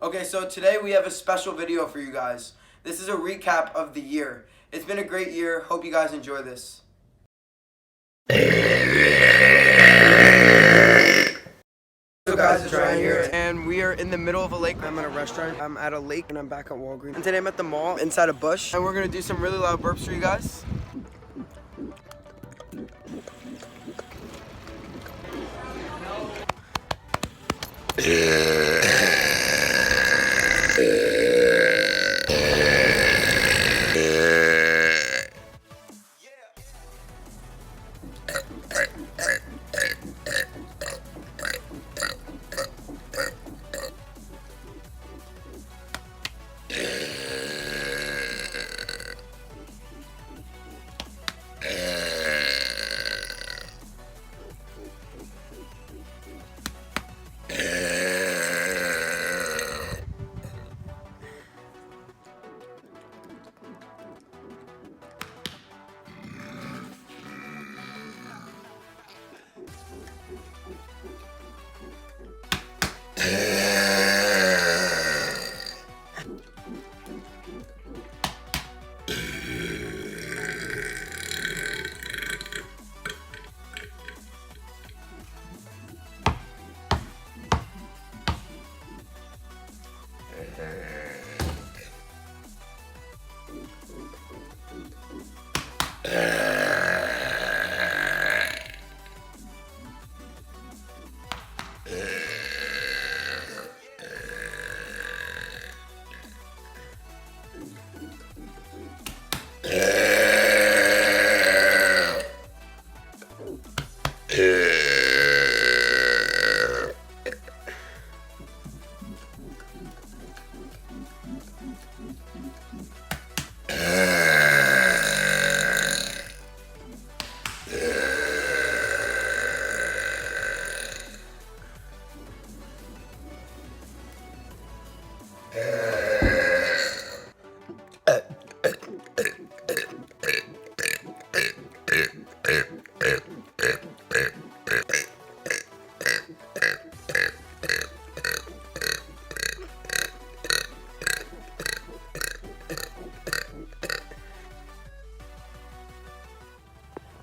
Okay, so today we have a special video for you guys. This is a recap of the year. It's been a great year. Hope you guys enjoy this. So guys, it's Ryan here, and we are in the middle of a lake. I'm at a restaurant. I'm at a lake, and I'm back at Walgreens. And today I'm at the mall, inside a bush, and we're gonna do some really loud burps for you guys.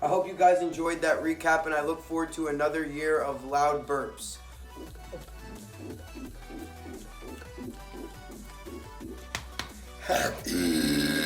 I hope you guys enjoyed that recap, and I look forward to another year of loud burps. Happy